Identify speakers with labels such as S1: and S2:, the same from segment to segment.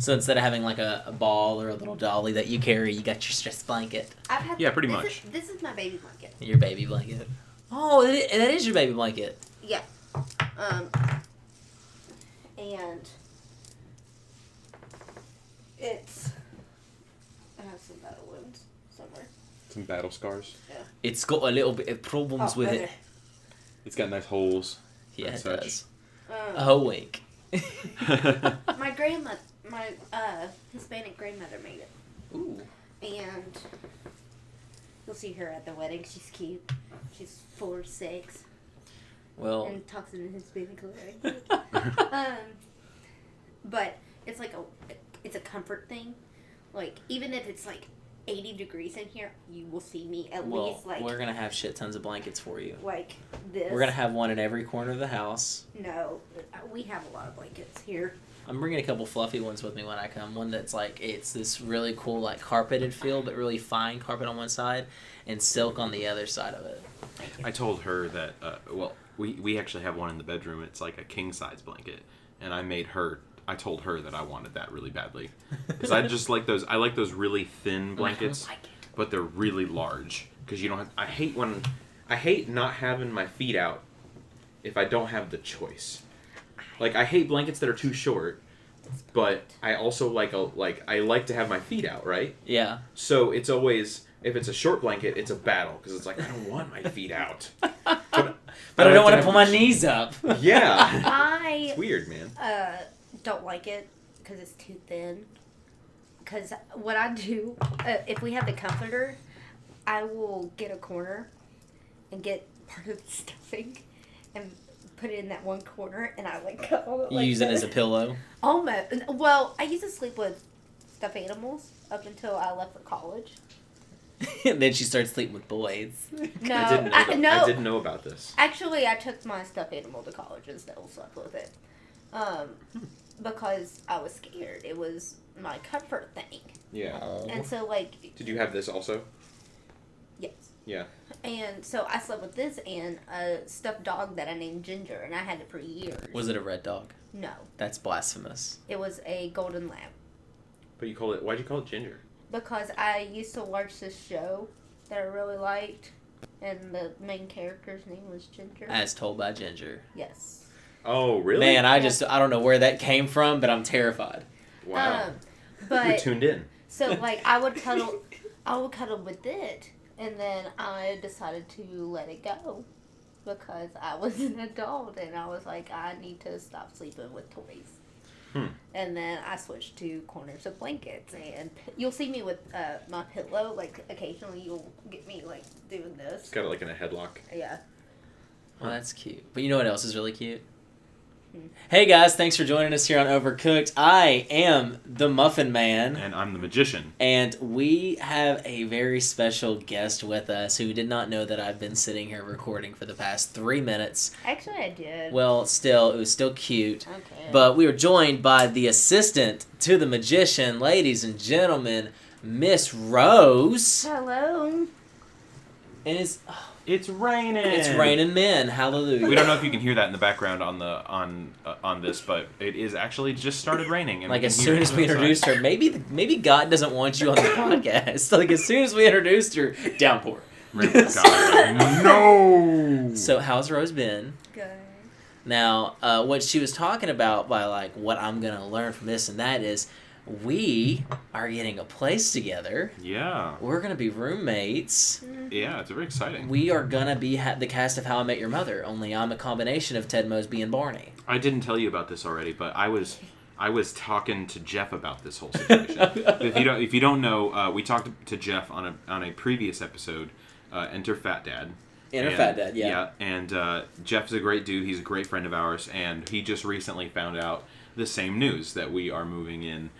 S1: So instead of having like a ball or a little dolly that you carry, you got your stress blanket.
S2: Yeah, pretty
S3: this
S2: much.
S3: This is my baby blanket.
S1: Your baby blanket. Oh, that is your baby blanket.
S3: Yeah. And it's... I have some battle wounds somewhere.
S2: Some battle scars.
S3: Yeah.
S1: It's got a little bit of problems with
S3: right
S1: it.
S2: It's got nice holes.
S1: Yeah,
S2: and
S1: it
S2: such.
S1: does.
S3: there.
S1: Oh, wink.
S3: My grandmother, my Hispanic grandmother made it.
S1: Ooh.
S3: And you'll see her at the wedding. She's cute. She's 4'6".
S1: Well,
S3: And talks in a Hispanic language. But it's like it's a comfort thing. Like, even if it's like 80 degrees in here, you will see me at least like
S1: we're going to have shit tons of blankets for you.
S3: like this.
S1: We're going to have one in every corner of the house.
S3: No, we have a lot of blankets here.
S1: I'm bringing a couple fluffy ones with me when I come. One that's like, it's this really cool, like, carpeted feel, but really fine carpet on one side and silk on the other side of it.
S2: I told her that, we actually have one in the bedroom. It's like a king-size blanket. And I told her that I wanted that really badly. Because I just like those, I like those really thin blankets, but they're really large. Because you don't have, I hate not having my feet out if I don't have the choice. Like, I hate blankets that are too short, but I also I like to have my feet out, right?
S1: Yeah.
S2: So it's always, if it's a short blanket, it's a battle, because it's like, I don't want my feet out. But
S1: I don't want to
S2: have
S1: pull my knees up.
S2: Yeah.
S3: I
S2: It's weird, man.
S3: don't like it because it's too thin. Because what I do, if we have the comforter, I will get a corner and get part of the stuffing and put it in that one corner, and I like cuddle it.
S1: You
S3: like
S1: use it as a pillow?
S3: almost. Well, I used to sleep with stuffed animals up until I left for college.
S1: Then she starts sleeping with boys.
S3: No,
S2: I didn't know that.
S3: no.
S2: I didn't know about this.
S3: Actually, I took my stuffed animal to college and still slept with it. Because I was scared. It was my comfort thing.
S2: Yeah.
S3: And so, like...
S2: Did you have this also?
S3: Yes.
S2: Yeah.
S3: And so I slept with this and a stuffed dog that I named Ginger, and I had it for years.
S1: Was it a red dog?
S3: No.
S1: That's blasphemous.
S3: It was a golden lab.
S2: But why'd you call it Ginger?
S3: Because I used to watch this show that I really liked, and the main character's name was Ginger.
S1: As told by Ginger.
S3: Yes.
S2: Oh, really?
S1: Man, I don't know where that came from, but I'm terrified.
S2: Wow.
S3: But
S2: You're tuned in.
S3: so like I would cuddle with it, and then I decided to let it go because I was an adult and I was like, I need to stop sleeping with toys. And then I switched to corners of blankets, and you'll see me with my pillow. Like occasionally, you'll get me like doing this.
S2: It's got it like in a headlock.
S3: Yeah.
S1: Well, that's cute. But you know what else is really cute? Hey guys, thanks for joining us here on Overcooked. I am the Muffin Man.
S2: And I'm the magician.
S1: And we have a very special guest with us who did not know that I've been sitting here recording for the past 3 minutes.
S3: Actually, I did.
S1: Well, still, it was still cute.
S3: Okay.
S1: But we were joined by the assistant to the magician, ladies and gentlemen, Miss Rose.
S3: Hello.
S1: And
S2: It's raining.
S1: it's raining men. Hallelujah.
S2: We don't know if you can hear that in the background on this, but it is actually just started raining. And
S1: Like,
S2: we
S1: as
S2: can hear
S1: soon
S2: it
S1: as we
S2: outside.
S1: introduced her, maybe God doesn't want you on the podcast. Like, as soon as we introduced her, downpour.
S2: God, no.
S1: So, how's Rose been?
S3: Good.
S1: Now, what she was talking about by, like, what I'm going to learn from this and that is we are getting a place together.
S2: Yeah.
S1: We're going to be roommates.
S2: Yeah, it's very exciting.
S1: We are going to be the cast of How I Met Your Mother, only I'm a combination of Ted Mosby and Barney.
S2: I didn't tell you about this already, but I was talking to Jeff about this whole situation. If you don't know, we talked to Jeff on a previous episode, Enter Fat Dad.
S1: Fat Dad, yeah.
S2: Yeah, and Jeff's a great dude. He's a great friend of ours, and he just recently found out the same news that we are moving in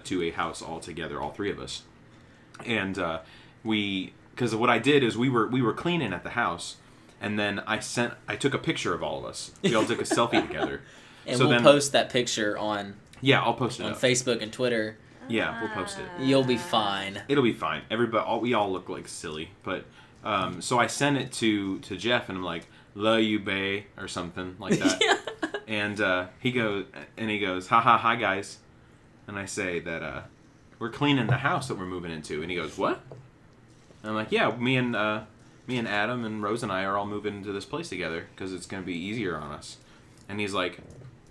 S2: to a house all together, all three of us. And because what I did is we were cleaning at the house, and then I took a picture of all of us. We all took a selfie together.
S1: And
S2: so
S1: we'll
S2: then,
S1: post that picture on
S2: I'll post it
S1: on
S2: up.
S1: Facebook and Twitter.
S2: Yeah, we'll post it.
S1: You'll be fine.
S2: It'll be fine. We all look like silly, but so I sent it to Jeff, and I'm like, "Love you, bae," or something like that. And he goes, "Ha ha, hi guys," And I say that we're cleaning the house that we're moving into. And he goes, what? And I'm like, yeah, me and Adam and Rose and I are all moving into this place together because it's going to be easier on us. And he's like,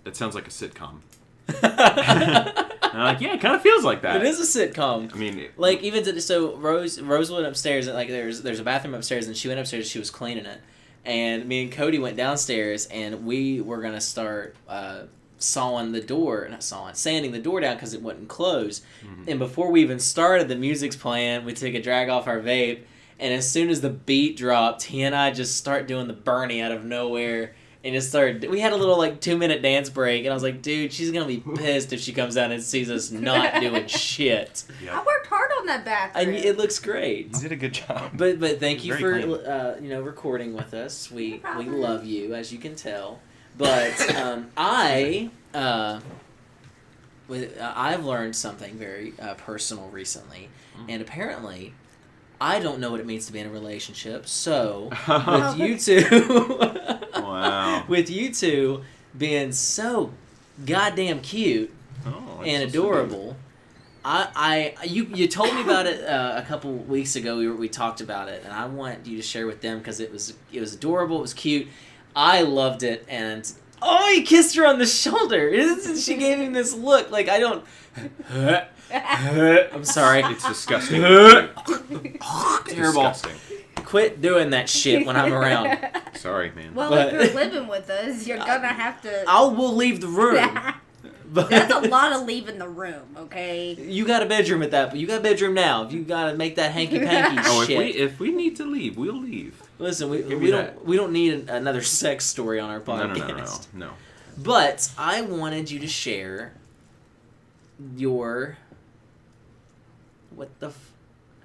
S2: that sounds like a sitcom. And I'm like, yeah, it kind of feels like that.
S1: It is a sitcom.
S2: I mean,
S1: like even so, Rose went upstairs and like there's a bathroom upstairs, and she went upstairs. She was cleaning it, and me and Cody went downstairs, and we were gonna start sanding the door down because it wouldn't close.
S2: Mm-hmm.
S1: And before we even started, the music's playing. We took a drag off our vape, and as soon as the beat dropped, he and I just start doing the Bernie out of nowhere. And just started. We had a little 2-minute dance break, and I was like, "Dude, she's gonna be pissed if she comes down and sees us not doing shit."
S2: yeah.
S3: I worked hard on that bathroom.
S1: And it looks great.
S2: You did a good job.
S1: But thank you
S2: Very
S1: for recording with us. We love you, as you can tell. But I've learned something very personal recently, and apparently, I don't know what it means to be in a relationship. So with you two,
S2: Wow,
S1: with you two being so goddamn cute and adorable. You told me about it a couple weeks ago. We talked about it, and I want you to share with them because it was adorable. It was cute. I loved it, and he kissed her on the shoulder. She gave him this look like I don't. I'm sorry.
S2: it's disgusting.
S1: Terrible.
S2: Disgusting.
S1: Quit doing that shit when I'm around.
S2: Sorry, man.
S3: Well,
S1: But-
S3: if you're living with us, you're gonna have to.
S1: We'll leave the room. But
S3: That's a lot of leaving the room, okay?
S1: you got a bedroom at that, but you got a bedroom now. If you gotta make that hanky panky
S2: Oh,
S1: shit.
S2: if we need to leave, we'll leave.
S1: Listen,
S2: Give me
S1: we
S2: that.
S1: don't need another sex story on our podcast.
S2: No.
S1: But I wanted you to share your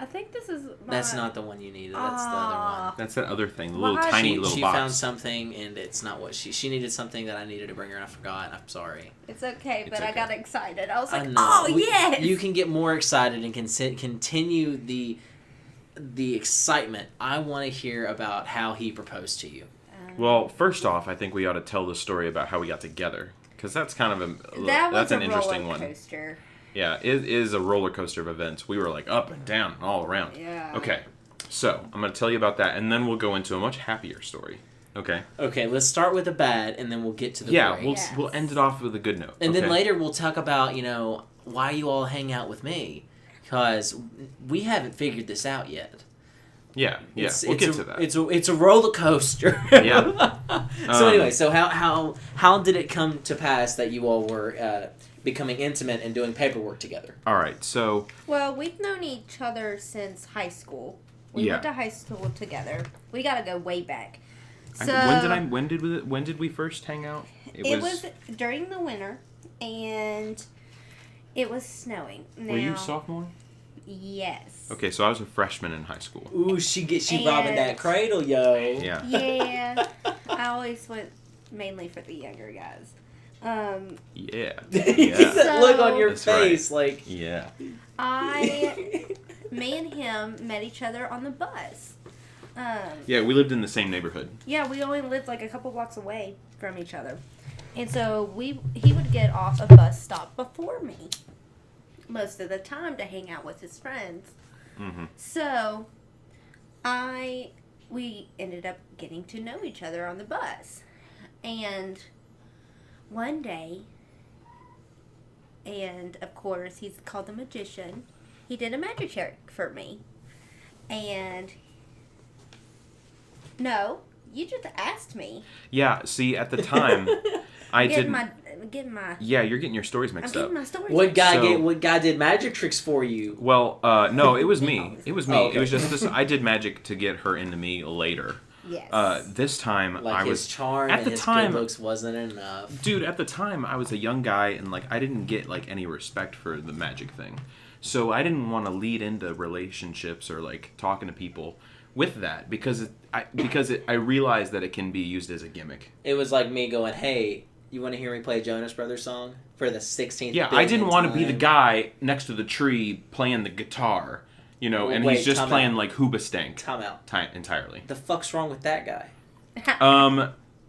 S3: I think this is.
S1: That's not the one you needed. That's the other one.
S2: That's that other thing, the
S3: Why?
S2: little tiny
S1: She
S2: little
S1: found
S2: box.
S1: something, and it's not what she needed something that I needed to bring her, and I forgot. I'm sorry.
S3: It's okay,
S2: It's
S3: but I
S2: okay.
S3: got excited. I was
S1: I
S3: like,
S1: know.
S3: oh, yes!
S1: You can get more excited and continue the excitement. I want to hear about how he proposed to you.
S2: Well, first off, I think we ought to tell the story about how we got together, because that's kind of that's an interesting one.
S3: Coaster.
S2: Yeah, it is a roller coaster of events. We were like up and down and all around.
S3: Yeah.
S2: Okay, so I'm going to tell you about that, and then we'll go into a much happier story. Okay.
S1: Okay, let's start with the bad, and then we'll get to the great.
S3: Yes.
S2: we'll end it off with a good note.
S1: And
S2: okay?
S1: then later we'll talk about, why you all hang out with me. Because we haven't figured this out yet.
S2: Yeah, we'll get to that.
S1: It's a roller coaster.
S2: Yeah.
S1: So anyway, how did it come to pass that you all were becoming intimate and doing paperwork together?
S2: All right, so
S3: Well, we've known each other since high school. We
S2: Yeah.
S3: went to high school together. We gotta go way back. So
S2: when did we first hang out?
S3: It was during the winter, and it was snowing. Now,
S2: Were you a sophomore?
S3: Yes.
S2: Okay, so I was a freshman in high school.
S1: Ooh, she
S3: And-
S1: robbing that cradle, yo.
S2: Yeah.
S3: Yeah. I always went mainly for the younger guys.
S2: Yeah.
S1: Get that look on your
S2: That's right.
S1: face, like.
S2: Yeah.
S3: Me and him met each other on the bus.
S2: Yeah, we lived in the same neighborhood.
S3: Yeah, we only lived like a couple blocks away from each other. And so he would get off a bus stop before me most of the time to hang out with his friends.
S2: Mm-hmm.
S3: So we ended up getting to know each other on the bus. And one day, and of course he's called the magician, he did a magic trick for me. And no, you just asked me.
S2: Yeah, see, at the time, I didn't. Yeah, you're getting your stories
S3: I'm
S2: mixed
S3: getting
S2: up.
S3: my stories.
S1: What
S2: So-
S1: guy did magic tricks for you?
S2: Well, no, it was me. It was me.
S1: Oh, okay.
S2: It was just this. I did magic to get her into me later.
S3: Yes.
S2: This time,
S1: Like
S2: I
S1: his
S2: was
S1: charm
S2: at
S1: and
S2: the
S1: his
S2: time-
S1: good looks wasn't enough.
S2: Dude, at the time, I was a young guy, and like I didn't get like any respect for the magic thing, so I didn't want to lead into relationships or like talking to people with that because I realized that it can be used as a gimmick.
S1: It was like me going, "Hey, you want to hear me play a Jonas Brothers song for the 16th?"
S2: Yeah, I didn't want to be the guy next to the tree playing the guitar, and
S1: Wait,
S2: he's just
S1: time
S2: playing
S1: out.
S2: like Hoobastank
S1: Time out.
S2: entirely.
S1: The fuck's wrong with that guy?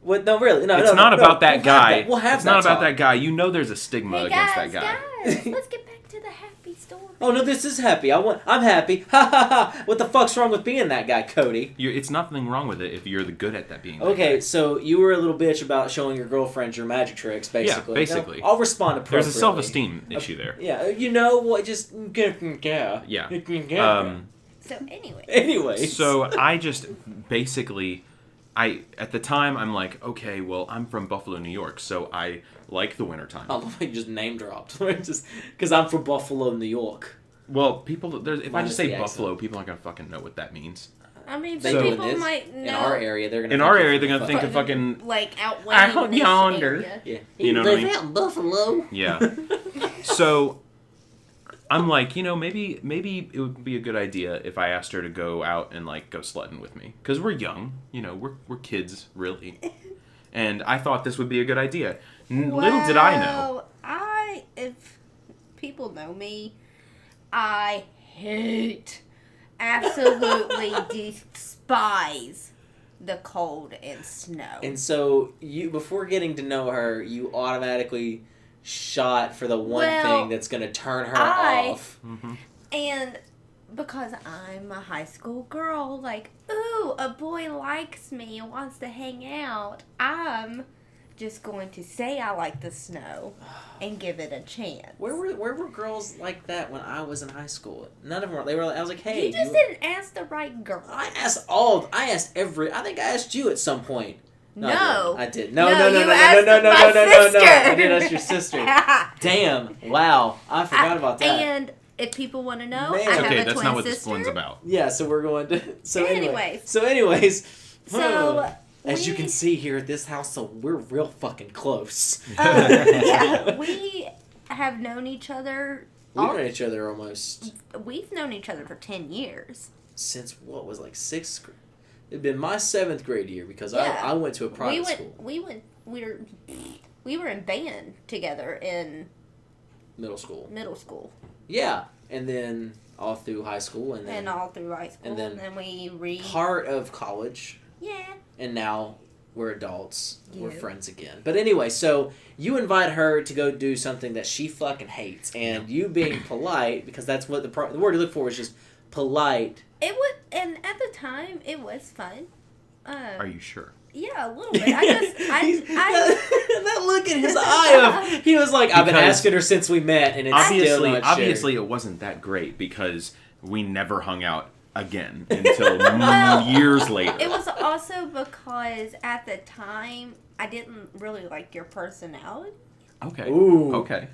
S1: What? No, really. No,
S2: it's not about that guy.
S1: We'll have
S2: it's
S1: that
S2: not about
S1: talk.
S2: that guy. You know there's a stigma
S3: Hey
S2: against
S3: guys,
S2: that guy.
S3: guys, let's get back to the happy story.
S1: Oh no, this is happy. I'm happy. Ha ha ha. What the fuck's wrong with being that guy, Cody?
S2: It's nothing wrong with it if you're the good at that being.
S1: Okay,
S2: that guy.
S1: so you were a little bitch about showing your girlfriends your magic tricks, basically.
S2: Yeah, basically.
S1: Now, I'll respond appropriately.
S2: There's a self-esteem issue there.
S1: Yeah, you know what? Just yeah.
S2: Yeah.
S3: So anyway.
S1: Anyways.
S2: So I just basically, at the time I'm like, okay, well I'm from Buffalo, New York, so I like the wintertime.
S1: I love how you just name dropped. Just because I'm from Buffalo, New York.
S2: Well, people, if I just say
S1: the
S2: Buffalo, people aren't gonna fucking know what that means.
S3: I mean,
S1: They
S3: some
S1: do
S3: people
S1: this.
S3: might know.
S1: In our area, they're gonna.
S2: Think of fucking
S3: like out
S2: out
S3: this
S2: yonder.
S3: area.
S1: Yeah.
S2: You know what I mean?
S1: out in Buffalo.
S2: Yeah. So I'm like, maybe it would be a good idea if I asked her to go out and like go sledding with me, because we're young, we're kids really, and I thought this would be a good idea. Little did I know.
S3: If people know me, I absolutely despise the cold and snow.
S1: And so you, before getting to know her, you automatically shot for the one thing that's gonna turn her off.
S2: Mm-hmm.
S3: And because I'm a high school girl, like, ooh, a boy likes me and wants to hang out, I'm just going to say I like the snow and give it a chance.
S1: Where were girls like that when I was in high school? None of them were. They were. I was like, hey.
S3: You just didn't ask the right girl.
S1: I think I asked you at some point.
S3: No.
S1: I did.
S3: No,
S1: No.
S3: you asked my
S1: I did ask
S3: sister.
S1: your sister. Damn. Wow. I forgot about that.
S3: And if people want to know,
S1: Man.
S3: I have
S2: Okay,
S3: a
S2: that's
S3: twin
S2: not what
S3: sister.
S2: this one's about.
S1: Yeah. So we're going to. So
S3: Anyways.
S1: So. As you
S3: we-
S1: can see here at this house, so we're real fucking close.
S3: Yeah, we have known each other.
S1: We've known each other almost
S3: We've known each other for 10 years.
S1: since what was like sixth grade. It'd been my 7th grade year because
S3: Yeah.
S1: I went to a private school.
S3: We were in band together in
S1: Middle school.
S3: middle school
S1: Yeah, and then all through high school, and then
S3: and all through high school,
S1: and
S3: and
S1: then
S3: we
S1: part of college,
S3: yeah.
S1: and now we're adults. We're
S3: Yeah.
S1: friends again. But anyway, so you invite her to go do something that she fucking hates, and you being polite, because that's what the word you look for is just polite.
S3: It was, and at the time it was fun.
S2: Are you sure?
S3: Yeah, a little bit. I
S1: That look in his eye of he was like, I've been
S2: Because
S1: asking her since we met, and it's still not
S2: obviously
S1: shared.
S2: it wasn't that great because we never hung out again until years later.
S3: It was also because at the time I didn't really like your personality.
S2: Okay.
S1: Ooh.
S2: Okay.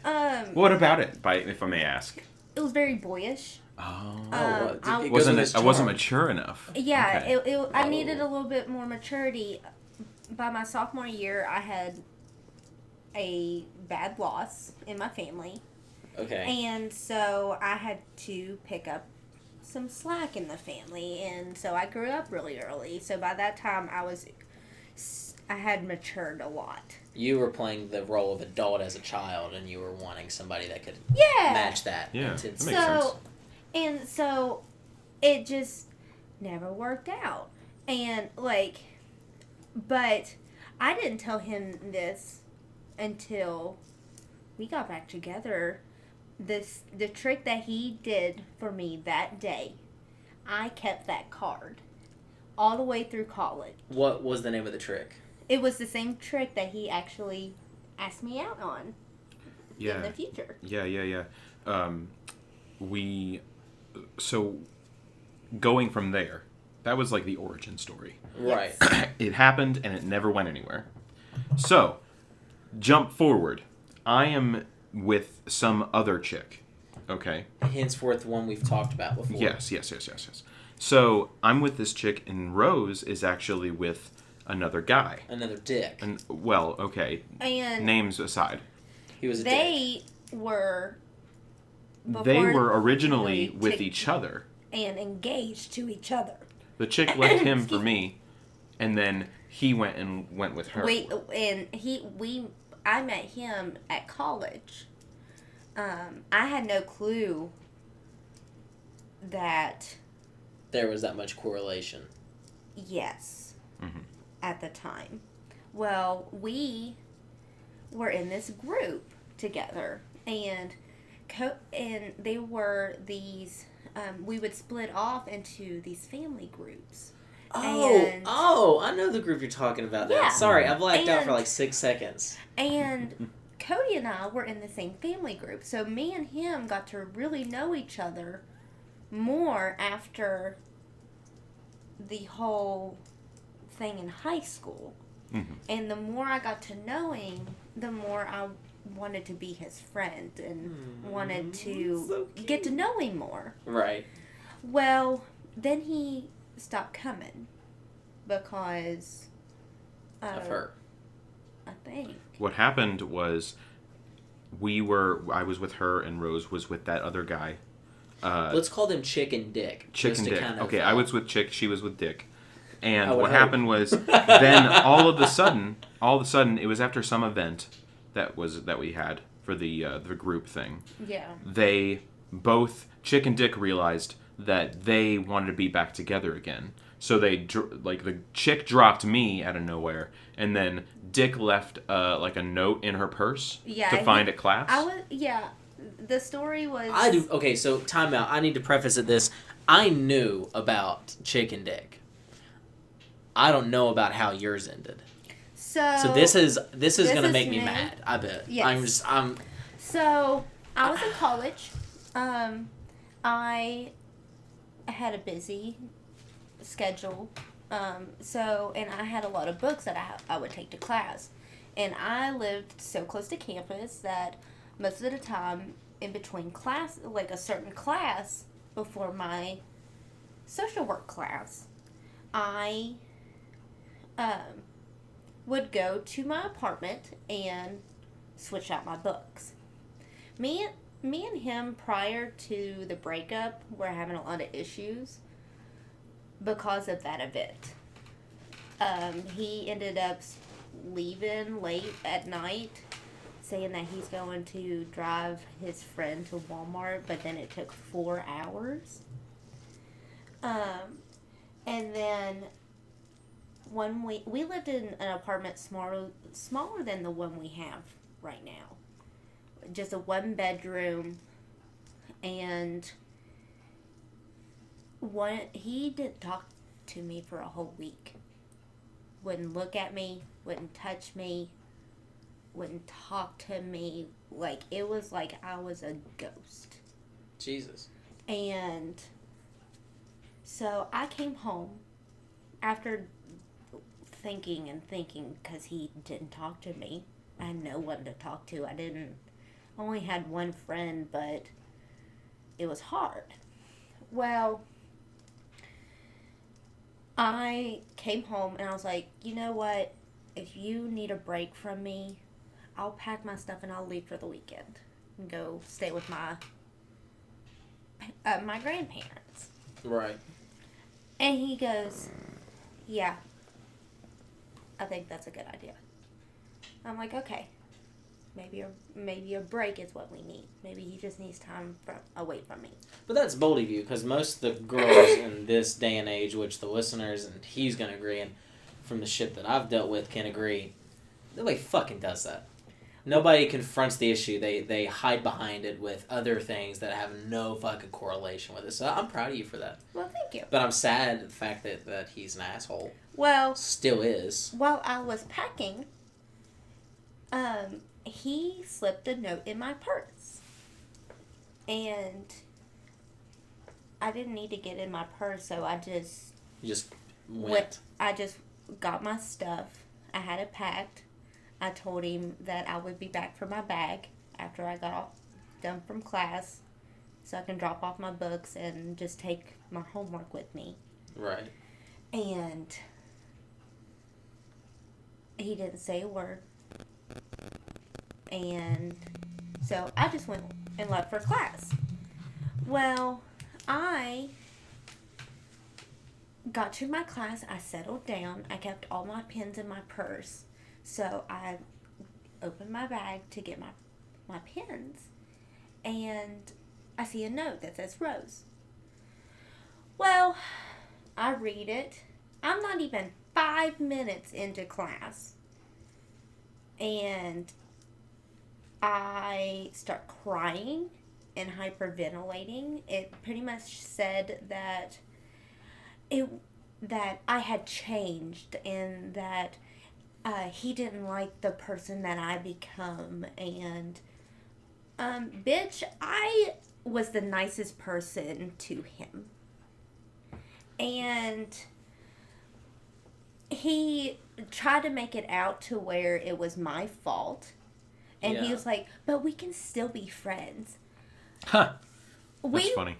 S2: What about it, if I may ask?
S3: It was very boyish.
S2: Oh.
S3: I
S1: It goes with his
S2: I wasn't
S1: charm.
S2: mature enough.
S3: Yeah,
S2: Okay.
S3: I needed a little bit more maturity. By my sophomore year, I had a bad loss in my family.
S1: Okay.
S3: And so I had to pick up some slack in the family. And so I grew up really early. So by that time, I had matured a lot.
S1: You were playing the role of adult as a child, and you were wanting somebody that could
S3: Yeah.
S1: match that.
S2: Yeah,
S1: intensity.
S2: that makes sense.
S3: And so it just never worked out. And but I didn't tell him this until we got back together. The trick that he did for me that day, I kept that card all the way through college.
S1: What was the name of the trick?
S3: It was the same trick that he actually asked me out on in the future.
S2: Yeah. So going from there, that was like the origin story.
S1: Right.
S2: It happened and it never went anywhere. So, jump forward. I am with some other chick. Okay?
S1: Henceforth, one we've talked about before.
S2: Yes. So, I'm with this chick and Rose is actually with another guy.
S1: Another dick.
S2: And well, okay.
S3: And
S2: Names aside.
S1: He was a dick.
S3: they were
S2: originally with each other.
S3: and engaged to each other.
S2: The chick left him for me, and then he went with her.
S3: I met him at college. I had no clue that
S1: There was that much correlation.
S3: yes,
S2: Mhm.
S3: at the time. Well, we were in this group together, and they were these. We would split off into these family groups.
S1: Oh, I know the group you're talking about now.
S3: Yeah.
S1: Sorry, I blacked out for like 6 seconds.
S3: And Cody and I were in the same family group, so me and him got to really know each other more after the whole thing in high school.
S2: Mm-hmm.
S3: And the more I got to know him, the more I wanted to be his friend and wanted to get to know him more.
S1: Right.
S3: Well, then he stopped coming because
S1: Of her.
S3: I think.
S2: What happened was I was with her and Rose was with that other guy.
S1: Let's call them Chick and Dick.
S2: Chick and Dick.
S1: Kind of,
S2: okay, I was with Chick, she was with Dick. And what
S1: hope.
S2: happened was then all of a sudden, it was after some event that we had for the group thing.
S3: Yeah.
S2: They both, Chick and Dick, realized that they wanted to be back together again. So they the Chick dropped me out of nowhere, and then Dick left a note in her purse to find at class.
S3: The story was.
S1: I do. Okay, so time out. I need to preface it this. I knew about Chick and Dick. I don't know about how yours ended. So this is gonna make me mad. I bet.
S3: Yes. So I was in college. I had a busy schedule. And I had a lot of books that I would take to class. And I lived so close to campus that most of the time in between class, like a certain class before my social work class, I would go to my apartment and switch out my books. Me and him, prior to the breakup, were having a lot of issues because of that event. He ended up leaving late at night, saying that he's going to drive his friend to Walmart, but then it took 4 hours. And then when we lived in an apartment smaller than the one we have right now. Just a 1-bedroom, and he didn't talk to me for a whole week. Wouldn't look at me, wouldn't touch me, wouldn't talk to me. Like, it was like I was a ghost.
S1: Jesus.
S3: And so I came home after thinking, because he didn't talk to me. I had no one to talk to. I only had one friend, but it was hard. Well, I came home and I was like, you know what? If you need a break from me, I'll pack my stuff and I'll leave for the weekend and go stay with my grandparents.
S1: Right.
S3: And he goes, yeah, I think that's a good idea. I'm like, okay. Maybe a break is what we need. Maybe he just needs time away from me.
S1: But that's bold of you, because most of the girls in this day and age, which the listeners, and he's going to agree, and from the shit that I've dealt with can agree, nobody fucking does that. Nobody confronts the issue. They hide behind it with other things that have no fucking correlation with it. So I'm proud of you for that.
S3: Well, thank you.
S1: But I'm sad at the fact that he's an asshole.
S3: Well,
S1: still is.
S3: While I was packing, he slipped a note in my purse. And I didn't need to get in my purse, so I just...
S1: You just went.
S3: I just got my stuff. I had it packed. I told him that I would be back for my bag after I got done from class, so I can drop off my books and just take my homework with me.
S1: Right.
S3: And he didn't say a word. And so I just went and left for class. Well, I got to my class. I settled down. I kept all my pens in my purse. So I opened my bag to get my pens. And I see a note that says Rose. Well, I read it. I'm not even 5 minutes into class. and I start crying and hyperventilating. It pretty much said that I had changed and that he didn't like the person that I become. And bitch, I was the nicest person to him, and he tried to make it out to where it was my fault. And he was like, but we can still be friends.
S2: Huh. That's funny.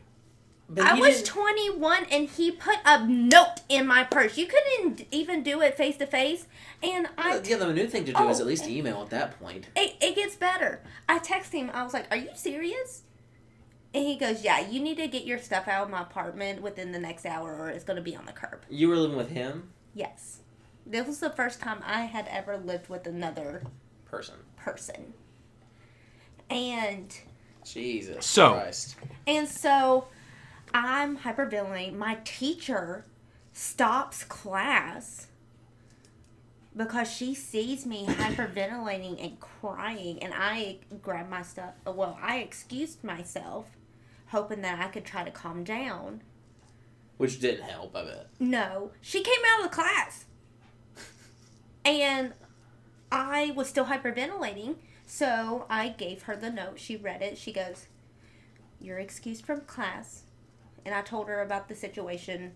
S3: But I was 21 and he put a note in my purse. You couldn't even do it face to face. And
S1: the new thing to do is at least email at that point.
S3: It gets better. I texted him. I was like, are you serious? And he goes, yeah, you need to get your stuff out of my apartment within the next hour or it's going to be on the curb.
S1: You were living with him?
S3: Yes. This was the first time I had ever lived with another person. And
S1: Jesus
S2: Christ.
S3: And so I'm hyperventilating. My teacher stops class because she sees me hyperventilating and crying, and I grabbed my stuff. Well, I excused myself, hoping that I could try to calm down.
S1: Which didn't help, I bet.
S3: No. She came out of the class. And I was still hyperventilating, so I gave her the note. She read it. She goes, you're excused from class. And I told her about the situation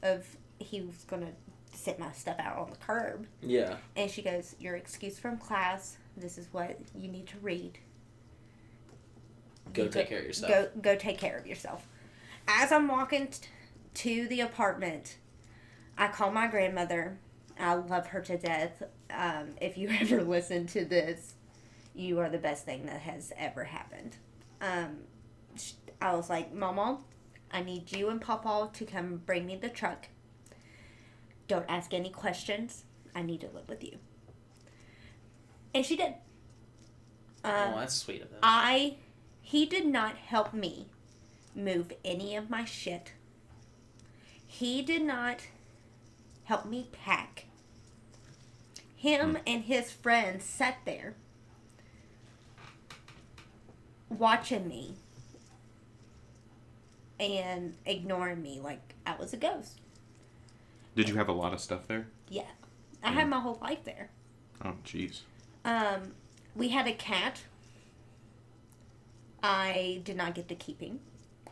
S3: of he was going to sit my stuff out on the curb.
S1: Yeah.
S3: And she goes, you're excused from class. This is what you need to read.
S1: Go take care of yourself.
S3: Go take care of yourself. As I'm walking to the apartment, I call my grandmother. I love her to death. If you ever listen to this, you are the best thing that has ever happened. I was like, Mama, I need you and Papa to come bring me the truck. Don't ask any questions. I need to live with you. And she did.
S1: That's sweet of them.
S3: He did not help me move any of my shit. He did not help me pack. Him and his friends sat there watching me and ignoring me like I was a ghost.
S2: Did you have a lot of stuff there?
S3: Yeah. I had my whole life there.
S2: Oh, jeez.
S3: We had a cat. I did not get to keep him,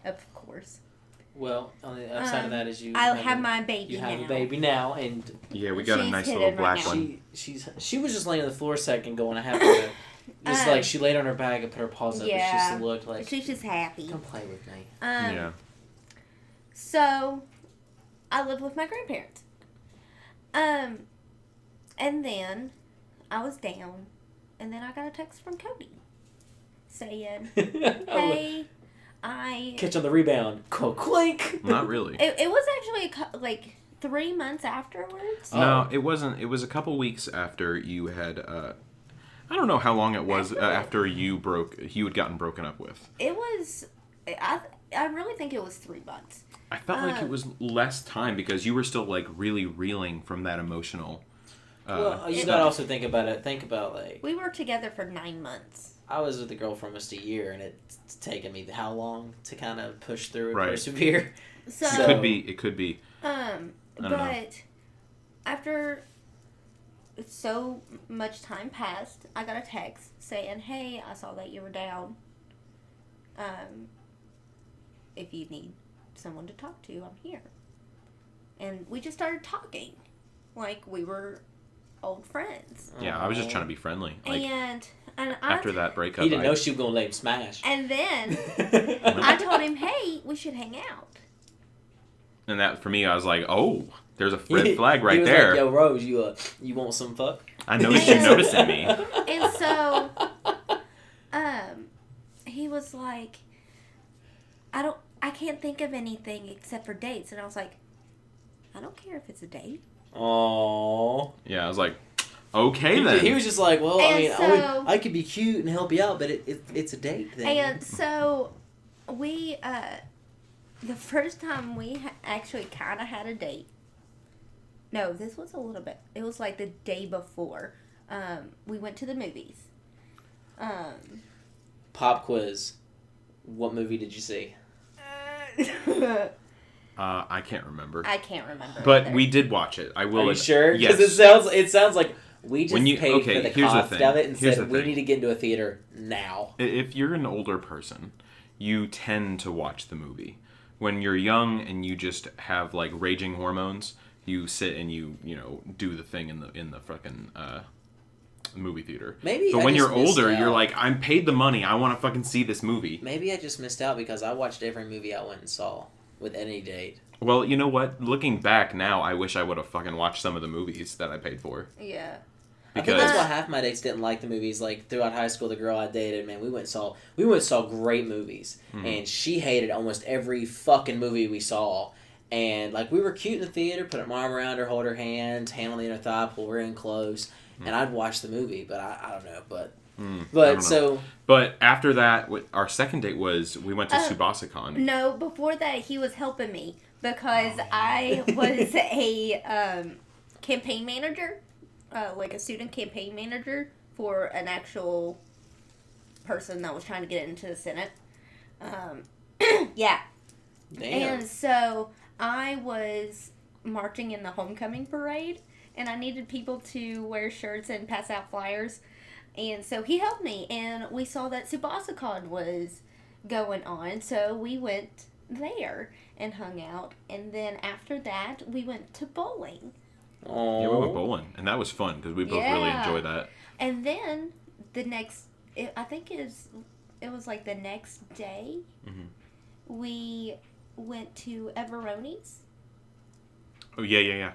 S3: of course.
S1: Well, on the upside of that is you.
S3: I'll have my baby
S1: now.
S3: now.
S1: You have a baby now, and
S2: yeah, we got a nice little black one.
S1: She was just laying on the floor a second, going, I have to. Just like she laid on her back and put her paws up, and she just looked like
S3: she's just happy.
S1: Come play with me.
S2: Yeah.
S3: So, I lived with my grandparents. And then I was down, and then I got a text from Cody saying, "Hey, I
S1: catch on the rebound, clink."
S2: Not really.
S3: It was actually like 3 months afterwards.
S2: No, it wasn't. It was a couple weeks after you had. I don't know how long it was after you had gotten broken up with.
S3: It was. I really think it was 3 months.
S2: I felt like it was less time because you were still like really reeling from that emotional.
S1: Well, you gotta also think about it. Think about like
S3: we were together for 9 months.
S1: I was with the girl for almost a year, and it's taken me how long to kind of push through and
S2: right.
S1: persevere.
S3: So
S2: it could be.
S3: But after so much time passed, I got a text saying, "Hey, I saw that you were down. If you need someone to talk to, I'm here." And we just started talking like we were old friends.
S2: Yeah, I was just trying to be friendly. Like,
S3: and
S2: after that breakup,
S1: he didn't know she was gonna let him smash.
S3: And then I told him, "Hey, we should hang out."
S2: And that for me, I was like, "Oh, there's a red flag right
S1: he was
S2: there."
S1: Like, yo, Rose, you want some fuck?
S2: I noticed you noticing me.
S3: And so, he was like, I can't think of anything except for dates. And I was like, I don't care if it's a date.
S1: Aww.
S2: Yeah, I was like, okay then.
S1: He was just like, well,
S3: and
S1: I could be cute and help you out, but it's a date thing.
S3: And so, we, the first time we actually kind of had a date. No, this was a little bit. It was like the day before. we went to the movies.
S1: Pop quiz. What movie did you see?
S2: I can't remember.
S3: I can't remember.
S2: But
S3: either.
S2: we did watch it. I will.
S1: Are you sure?
S2: Yes.
S1: Because it sounds like we just paid for the cost of it and said we need to get into a theater now.
S2: If you're an older person, you tend to watch the movie. When you're young and you just have like raging hormones, you sit and you do the thing in the fucking movie theater. But when you're older, you're like, I'm paid the money. I want to fucking see this movie.
S1: Maybe I just missed out because I watched every movie I went and saw with any date.
S2: Well, you know what? Looking back now, I wish I would have fucking watched some of the movies that I paid for.
S3: Yeah.
S1: I think that's why half my dates didn't like the movies. Like throughout high school, the girl I dated, man, we went and saw great movies, and she hated almost every fucking movie we saw. And like we were cute in the theater, put my arm around her, hold her hand, hand on the other thigh, pull her in close, and I'd watch the movie. But I don't know,
S2: But after that, our second date was we went to Tsubasa-con.
S3: No, before that he was helping me because I was a campaign manager. Like a student campaign manager for an actual person that was trying to get into the Senate. Yeah.
S1: Damn.
S3: And so I was marching in the homecoming parade, and I needed people to wear shirts and pass out flyers. And so he helped me, and we saw that Tsubasa-con was going on, so we went there and hung out. And then after that, we went to bowling.
S2: Yeah, we went bowling, and that was fun because we both really enjoyed that.
S3: And then the next, I think it was like the next day, we went to Everoni's.
S2: Oh yeah.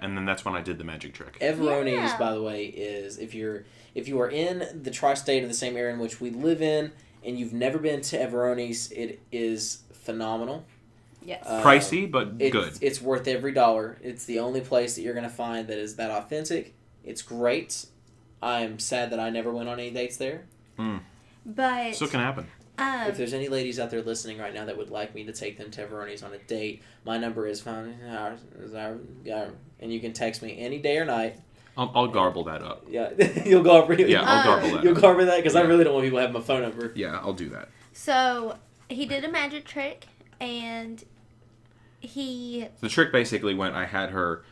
S2: And then that's when I did the magic trick.
S1: Everoni's, by the way, is if you are in the tri-state of the same area in which we live in, and you've never been to Everoni's, it is phenomenal.
S3: Yes.
S2: Pricey, but good.
S1: It's worth every dollar. It's the only place that you're going to find that is that authentic. It's great. I'm sad that I never went on any dates there.
S3: But
S2: so it can happen.
S1: If there's any ladies out there listening right now that would like me to take them to Everoni's on a date, my number is 5, and you can text me any day or night.
S2: I'll garble that up.
S1: Yeah, you'll garble.
S2: Yeah, I'll garble that.
S1: You'll garble that because I really don't want people to have my phone number.
S2: Yeah, I'll do that.
S3: So he did a magic trick, and the
S2: trick basically went, I had her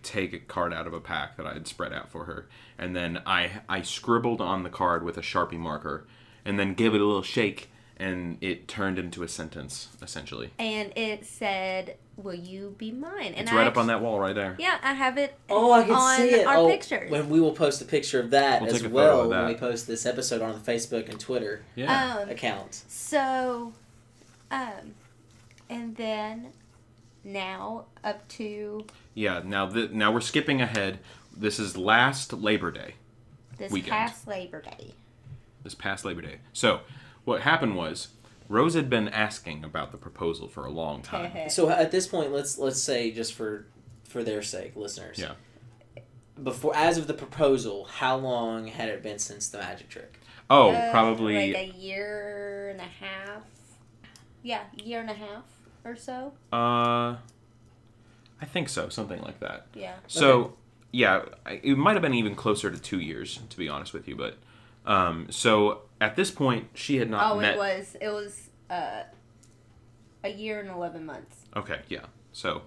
S2: take a card out of a pack that I had spread out for her, and then I scribbled on the card with a Sharpie marker, and then gave it a little shake, and it turned into a sentence, essentially.
S3: And it said, "Will you be mine?" And
S2: it's right up on that wall right there.
S3: Yeah, I have it
S1: I can see it.
S3: Our pictures.
S1: When we will post a picture of that as well when we post this episode on the Facebook and Twitter accounts.
S3: So, and then now up to...
S2: Yeah, now we're skipping ahead. This is last Labor Day weekend.
S3: Past Labor Day.
S2: This past Labor Day. So, what happened was, Rose had been asking about the proposal for a long time.
S1: So at this point, let's say, just for their sake, listeners.
S2: Yeah.
S1: Before, as of the proposal, how long had it been since the magic trick?
S2: Oh, probably...
S3: like a year and a half. Yeah, year and a half or so.
S2: I think so, something like that.
S3: Yeah.
S2: So, yeah, it might have been even closer to 2 years, to be honest with you, but... so at this point, she had not met...
S3: it was a year and 11 months.
S2: Okay, yeah. So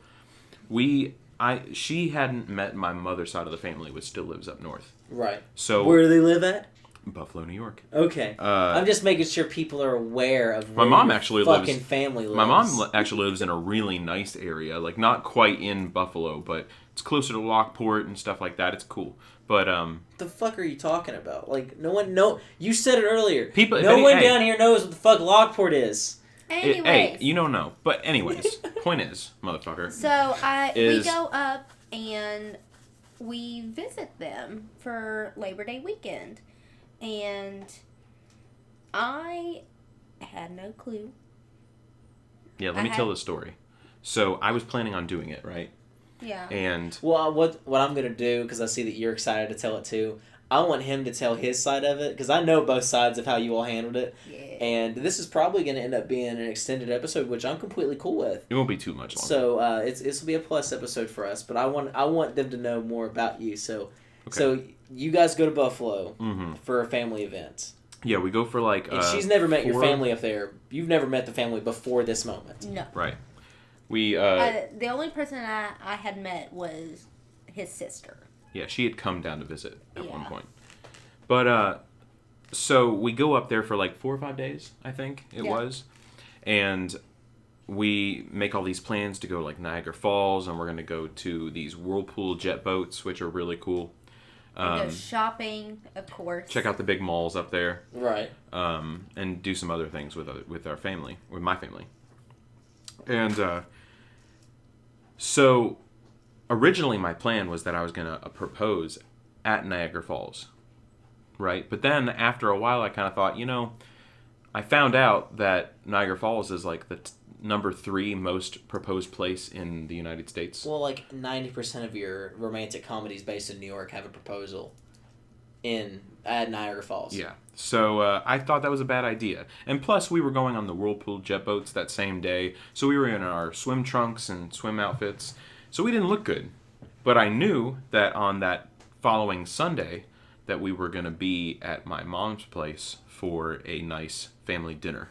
S2: she hadn't met my mother's side of the family, which still lives up north.
S1: Right.
S2: So
S1: where do they live at?
S2: Buffalo, New York.
S1: Okay. I'm just making sure people are aware of
S2: where my mom actually
S1: fucking family lives.
S2: My mom actually lives in a really nice area, like not quite in Buffalo, but it's closer to Lockport and stuff like that. It's cool. But
S1: the fuck are you talking about? Like you said it earlier.
S2: People
S1: down here knows what the fuck Lockport is.
S3: Anyways.
S2: Hey, you don't know. But anyways, point is, motherfucker.
S3: So we go up and we visit them for Labor Day weekend. And I had no clue.
S2: Yeah, let me tell the story. So I was planning on doing it, right?
S3: Yeah.
S2: And
S1: well, what I'm gonna do, because I see that you're excited to tell it too, I want him to tell his side of it, because I know both sides of how you all handled it.
S3: Yeah.
S1: And this is probably gonna end up being an extended episode, which I'm completely cool with.
S2: It won't be too much longer.
S1: So this will be a plus episode for us, but I want them to know more about you. So So you guys go to Buffalo
S2: Mm-hmm.
S1: for a family event.
S2: Yeah, we go for like.
S1: And she's never met your
S2: 4
S1: family up there. You've never met the family before this moment.
S3: No.
S2: Right. We.
S3: The only person I had met was his sister.
S2: Yeah, she had come down to visit at one
S3: Yeah.
S2: point. But so we go up there for like 4 or 5 days, I think it was, and we make all these plans to go like Niagara Falls, and we're gonna go to these Whirlpool jet boats, which are really cool.
S3: We go shopping, of course.
S2: Check out the big malls up there.
S1: Right.
S2: And do some other things with our family, with my family. And so originally my plan was that I was going to propose at Niagara Falls, right? But then after a while I kind of thought, I found out that Niagara Falls is like the number 3 most proposed place in the United States.
S1: Well, like 90% of your romantic comedies based in New York have a proposal at Niagara Falls.
S2: Yeah. So I thought that was a bad idea. And plus, we were going on the Whirlpool jet boats that same day. So we were in our swim trunks and swim outfits. So we didn't look good. But I knew that on that following Sunday that we were going to be at my mom's place for a nice family dinner.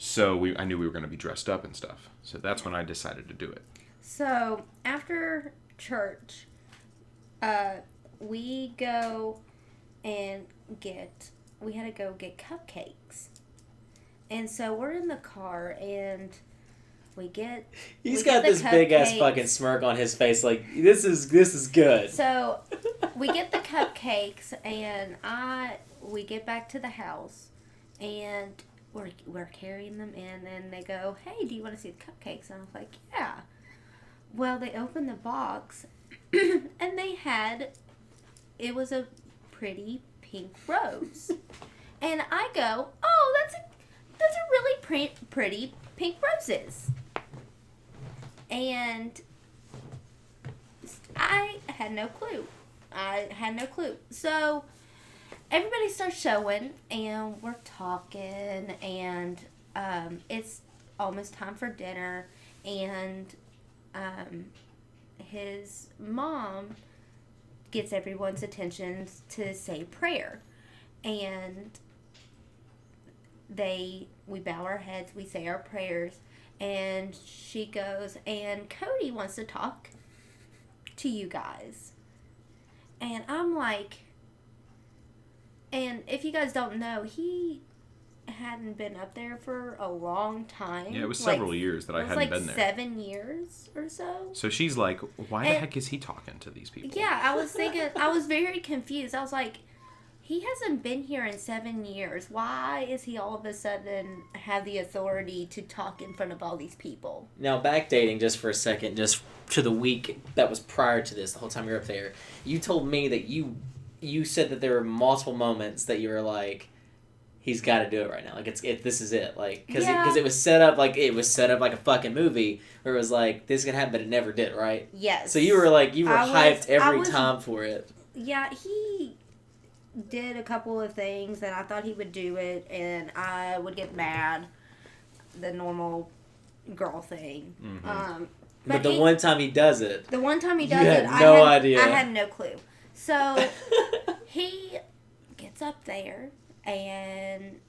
S2: So I knew we were going to be dressed up and stuff. So that's when I decided to do it.
S3: So after church, we go and we had to go get cupcakes. And so we're in the car and
S1: He's got this big ass fucking smirk on his face like this is good.
S3: So we get the cupcakes and we get back to the house and we're carrying them in and they go, "Hey, do you want to see the cupcakes?" And I was like, "Yeah." Well, they opened the box and it was a pretty pink rose. And I go, "Oh, that's a really pretty pink roses." And I had no clue. So everybody starts showing and we're talking and it's almost time for dinner and his mom gets everyone's attention to say prayer. And we bow our heads, we say our prayers, and she goes, "And Cody wants to talk to you guys." And I'm like, and if you guys don't know, he hadn't been up there for a long time.
S2: Yeah, it was several years that I hadn't been there.
S3: 7 years or so.
S2: So she's like, why the heck is he talking to these people?
S3: Yeah, I was thinking, I was very confused. I was like, he hasn't been here in 7 years. Why is he all of a sudden have the authority to talk in front of all these people?
S1: Now, backdating just for a second, just to the week that was prior to this, the whole time you were up there, you told me that you said that there were multiple moments that you were like, he's got to do it right now. Like this is it. Like because it was set up like a fucking movie where it was like this is gonna happen, but it never did. Right?
S3: Yes.
S1: So you were hyped every time for it.
S3: Yeah, he did a couple of things, and I thought he would do it, and I would get mad. The normal girl thing.
S2: Mm-hmm.
S1: But the one time he does it,
S3: I had no clue. So he gets up there. And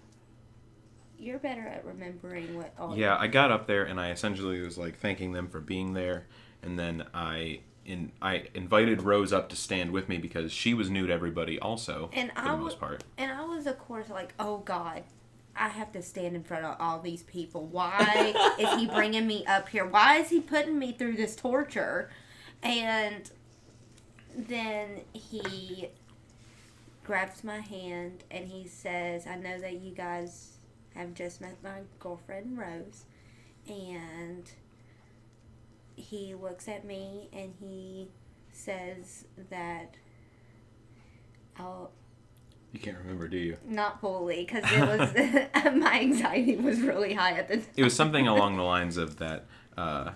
S3: you're better at remembering what all...
S2: Yeah, I got up there and I essentially was like thanking them for being there. And then I invited Rose up to stand with me because she was new to everybody also, for the most part.
S3: And I was, of course, like, oh, God, I have to stand in front of all these people. Why is he bringing me up here? Why is he putting me through this torture? And then he grabs my hand and he says, "I know that you guys have just met my girlfriend Rose," and he looks at me and he says that
S2: You can't remember, do you?
S3: Not fully, because it was my anxiety was really high at the time.
S2: It was something along the lines of that that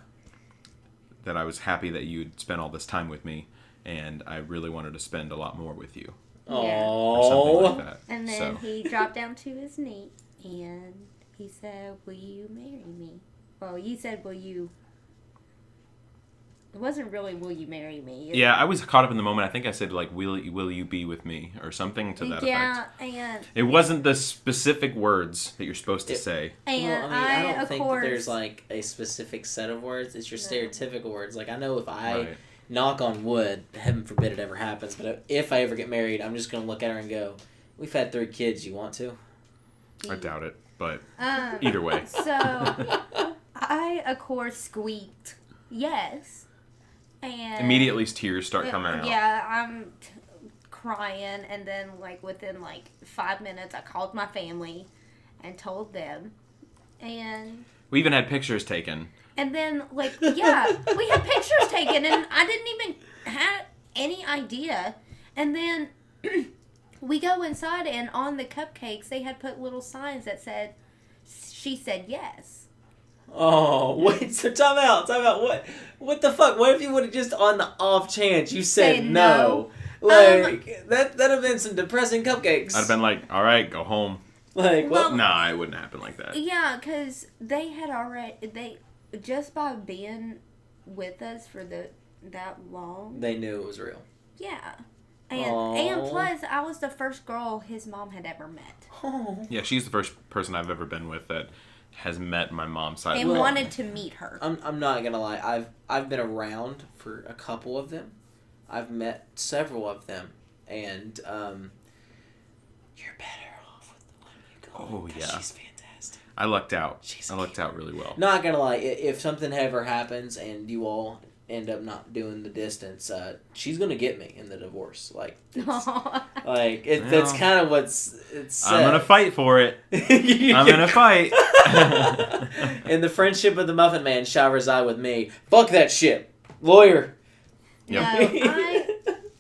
S2: I was happy that you'd spent all this time with me, and I really wanted to spend a lot more with you. Or something like that.
S3: And then he dropped down to his knee, and he said, "Will you marry me?" Well, you said, "Will you It wasn't really, will you marry me?
S2: Yeah, I was caught up in the moment. I think I said, like, will you be with me? Or something to that effect.
S3: And...
S2: It wasn't the specific words that you're supposed to say.
S3: And
S1: I don't
S3: of
S1: think
S3: course...
S1: that there's, like, a specific set of words. It's your stereotypical words. Like, I know if I
S2: Right.
S1: knock on wood, heaven forbid it ever happens, but if I ever get married, I'm just going to look at her and go, we've had 3 kids, you want to?
S2: I doubt it, but either way.
S3: So, I, of course, squeaked yes. And
S2: Immediately tears start coming out.
S3: Yeah, I'm crying, and then, like, within, like, 5 minutes, I called my family and told them, and...
S2: We even had pictures taken.
S3: And then, like, yeah, we had pictures taken, and I didn't even have any idea. And then we go inside, and on the cupcakes, they had put little signs that said, she said yes.
S1: Oh, wait, so time out. What the fuck? What if you would have just, on the off chance, you said no? Like, that'd have been some depressing cupcakes.
S2: I'd have been like, all right, go home.
S1: Like, well,
S2: Nah, it wouldn't happen like that.
S3: Yeah, because they had already, just by being with us for that long.
S1: they knew it was real.
S3: Yeah. And plus, I was the first girl his mom had ever met.
S1: Oh.
S2: Yeah, she's the first person I've ever been with that has met my mom's side.
S3: And
S2: of the
S3: wanted to meet her.
S1: I'm not gonna lie. I've been around for a couple of them. I've met several of them, and you're better off with the one you go.
S2: Oh,
S1: with,
S2: yeah.
S1: she's fantastic.
S2: I lucked out.
S1: She's
S2: I lucked out really well.
S1: Not gonna lie. If something ever happens and you all end up not doing the distance, she's gonna get me in the divorce. Like, that's
S2: Well,
S1: kind of what's it's.
S2: I'm gonna fight for it. I'm gonna fight.
S1: And the friendship of the Muffin Man shall reside with me. Fuck that shit, lawyer.
S2: Yep.
S3: No,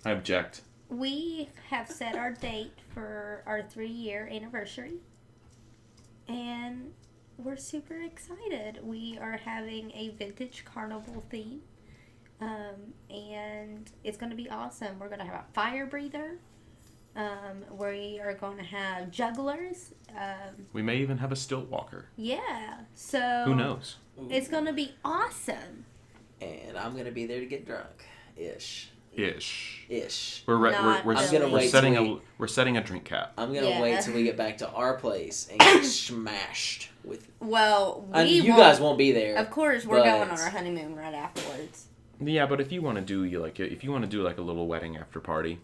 S2: I object.
S3: we have set our date for our 3-year anniversary. And we're super excited. We are having a vintage carnival theme. And it's going to be awesome. We're going to have a fire breather. We are going to have jugglers.
S2: We may even have a stilt walker.
S3: Yeah. So
S2: Who knows?
S3: it's going to be awesome.
S1: And I'm gonna be there to get drunk, ish.
S3: Not
S2: We're
S1: I'm gonna wait
S2: setting
S1: till
S2: we're setting a drink cap.
S1: I'm gonna
S3: Yeah.
S1: wait till we get back to our place and get smashed with.
S3: Well,
S1: You guys won't be there.
S3: Of course, we're
S1: but-
S3: going on our honeymoon right afterwards.
S2: Yeah, but if you want to do like a little wedding after party,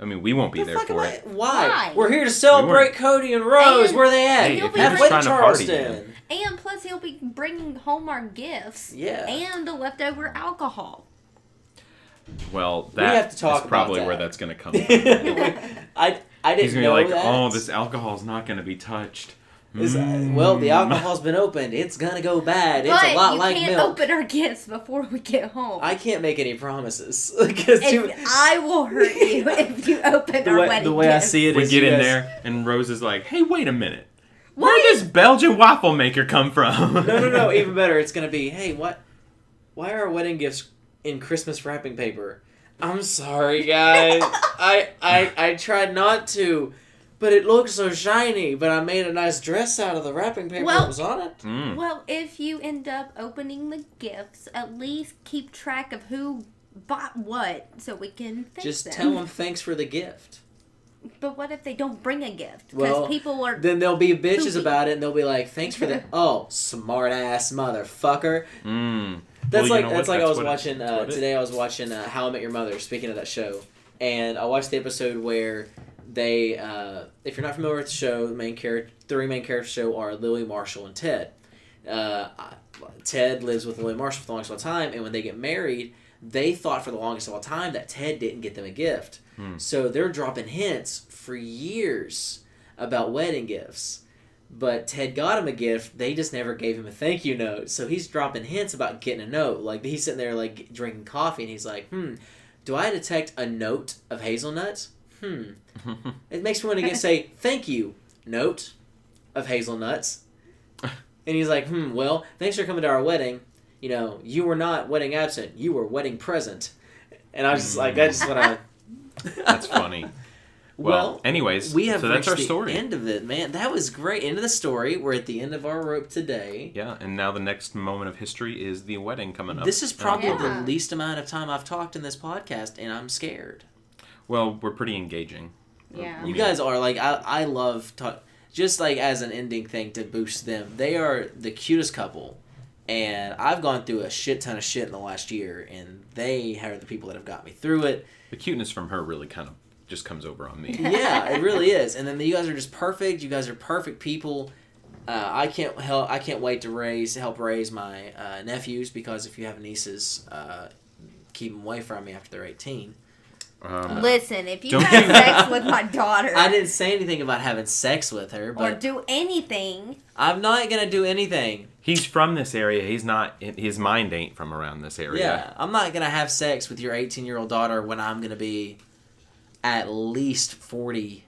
S2: I mean, we won't be
S1: The
S2: there
S1: fuck
S2: for
S1: am
S2: it.
S1: Why? We're here to celebrate Cody and Rose.
S3: And-
S1: Where they at?
S2: Hey, if
S3: you're
S1: Halfway
S2: just
S1: to
S2: trying to party,
S1: Charleston.
S3: And plus, he'll be bringing home our gifts.
S1: Yeah.
S3: And the leftover alcohol.
S2: Well,
S1: We have to
S2: that's
S1: talk about
S2: probably
S1: that.
S2: where that's gonna come.
S1: I didn't
S2: He's gonna
S1: know
S2: be like,
S1: that.
S2: oh, this alcohol's not gonna be touched.
S1: Well, the alcohol's been opened. It's gonna go bad. It's
S3: But
S1: a lot
S3: you
S1: like
S3: can't
S1: milk.
S3: open our gifts before we get home.
S1: I can't make any promises because
S3: I will hurt you if you open our wedding
S1: the way
S3: gifts.
S1: I see it
S2: We
S1: is
S2: get
S1: you
S2: in
S1: guys-
S2: there, and Rose is like, hey, wait a minute.
S3: Why
S2: Where does Belgian waffle maker come from?
S1: No. Even better. It's gonna be, hey, what? Why are our wedding gifts in Christmas wrapping paper? I'm sorry, guys. I tried not to, but it looks so shiny. But I made a nice dress out of the wrapping paper that was on it.
S2: Mm.
S3: Well, if you end up opening the gifts, at least keep track of who bought what so we can thank
S1: Just
S3: them.
S1: tell them thanks for the gift.
S3: But what if they don't bring a gift? Because
S1: Well,
S3: people are...
S1: Then they'll be bitches
S3: Poopy.
S1: about it, and they'll be like, "Thanks for the smart ass motherfucker."
S2: Mm.
S1: That's
S2: Well,
S1: like
S2: you know
S1: that's
S2: what?
S1: like I
S2: That's
S1: was
S2: what it-
S1: watching
S2: that's what it is.
S1: today. I was watching How I Met Your Mother. Speaking of that show, and I watched the episode where they, if you're not familiar with the show, three main characters of the show are Lily, Marshall, and Ted. Ted lives with Lily Marshall for the longest of all time, and when they get married, they thought for the longest of all time that Ted didn't get them a gift. So they're dropping hints for years about wedding gifts. But Ted got him a gift. They just never gave him a thank you note. So he's dropping hints about getting a note. Like, he's sitting there, like, drinking coffee, and he's like, do I detect a note of hazelnuts? It makes me want to say, thank you, note of hazelnuts. And he's like, well, thanks for coming to our wedding. You know, you were not wedding absent. You were wedding present. And I was just like, I just want to...
S2: That's funny. Well, anyways,
S1: we have
S2: so that's
S1: reached
S2: our
S1: the
S2: story.
S1: end of it, man. That was great. End of the story. We're at the end of our rope today.
S2: Yeah, and now the next moment of history is the wedding coming up.
S1: This is probably the
S3: Yeah.
S1: least amount of time I've talked in this podcast, and I'm scared.
S2: Well, we're pretty engaging.
S3: Yeah.
S1: You guys are like I love just like as an ending thing to boost them. They are the cutest couple, and I've gone through a shit ton of shit in the last year, and they are the people that have got me through it.
S2: The cuteness from her really kind of just comes over on me.
S1: Yeah, it really is. And then you guys are just perfect. You guys are perfect people. I can't wait to help raise my nephews, because if you have nieces, keep them away from me after they're 18.
S3: Listen, if you
S2: Don't
S3: have
S2: you-
S3: sex with my daughter
S1: I didn't say anything about having sex with her,
S3: or
S1: but
S3: do anything,
S1: I'm not gonna do anything.
S2: He's from this area. He's not. His mind ain't from around this area.
S1: Yeah, I'm not gonna have sex with your 18-year-old daughter when I'm gonna be at least 40.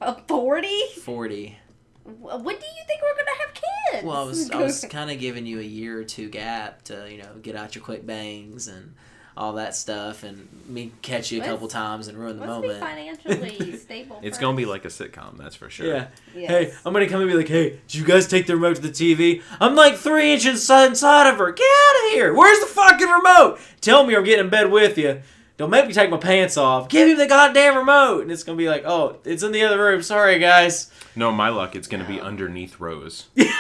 S3: a 40?
S1: 40.
S3: When do you think we're gonna have kids?
S1: Well, I was kind of giving you a year or two gap to get out your quick bangs and all that stuff, and me catch you a couple times and ruin the
S3: Let's be
S1: moment.
S3: financially stable.
S2: It's
S3: first.
S2: gonna be like a sitcom, that's for sure.
S1: Yeah.
S3: Yes.
S1: Hey, I'm gonna come and be like, hey, did you guys take the remote to the TV? I'm like 3 inches inside of her. Get out of here. Where's the fucking remote? Tell me or get in bed with you. Don't make me take my pants off. Give him the goddamn remote. And it's gonna be like, oh, it's in the other room. Sorry, guys.
S2: No, my luck, it's gonna be underneath Rose.
S3: Listen,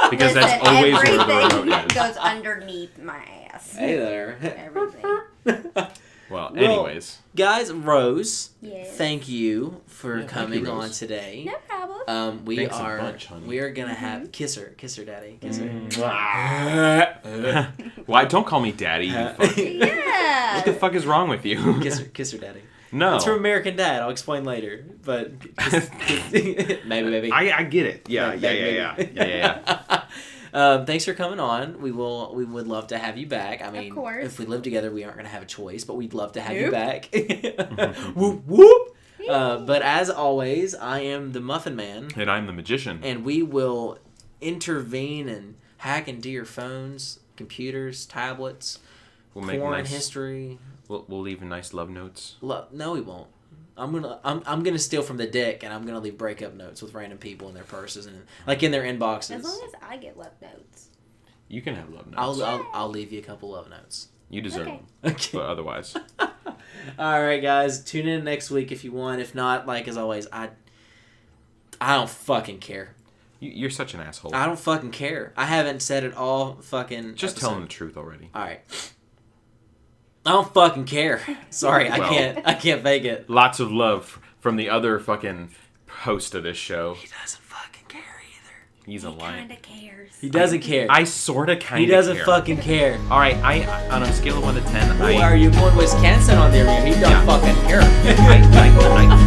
S2: Because that's always where the
S3: everything
S2: remote is.
S3: goes underneath my ass.
S1: Hey there.
S3: Everything.
S2: Well,
S1: Well,
S2: anyways.
S1: Guys, Rose,
S3: Yes.
S1: thank you for
S2: Yeah, thank
S1: coming
S2: you,
S1: on
S2: Rose.
S1: today.
S3: No problem.
S1: We
S2: Thanks a
S1: are
S2: bunch, honey.
S1: we are gonna have kiss her, daddy, kiss her.
S2: Why? Don't call me daddy. You fuck.
S3: Yeah.
S2: What the fuck is wrong with you?
S1: kiss her, daddy.
S2: No.
S1: It's from American Dad. I'll explain later, but maybe.
S2: I get it. Yeah.
S1: Thanks for coming on. We would love to have you back. I mean,
S3: course.
S1: if we live together, we aren't gonna have a choice, but we'd love to have you
S3: Nope.
S1: back. Whoop whoop. But as always, I am the Muffin Man,
S2: And I'm the magician.
S1: and we will intervene and hack into your phones, computers, tablets,
S2: We'll make
S1: porn
S2: nice.
S1: history.
S2: We'll leave nice love notes.
S1: No, we won't. I'm gonna steal from the dick, and I'm gonna leave breakup notes with random people in their purses and like in their inboxes.
S3: As long as I get love notes.
S2: You can have love notes.
S1: I'll leave you a couple love notes.
S2: You deserve
S3: Okay.
S2: them.
S1: Okay.
S2: But otherwise,
S1: All right, guys. Tune in next week if you want. If not, like as always, I don't fucking care.
S2: you're such an asshole.
S1: I don't fucking care. I haven't said it all fucking.
S2: Just tell
S1: episode.
S2: them the truth already.
S1: All right. I don't fucking care. Sorry, I
S2: Well.
S1: can't fake it.
S2: Lots of love from the other fucking host of this show.
S1: He doesn't fucking care either.
S2: He's a
S3: He
S2: lion.
S3: kind of cares.
S1: He doesn't care.
S2: I sorta kind of
S1: He doesn't
S2: care.
S1: fucking care.
S2: All right, I on a scale of 1 to 10,
S1: Who are you going Wisconsin on there? He don't
S2: Yeah.
S1: fucking care.
S2: I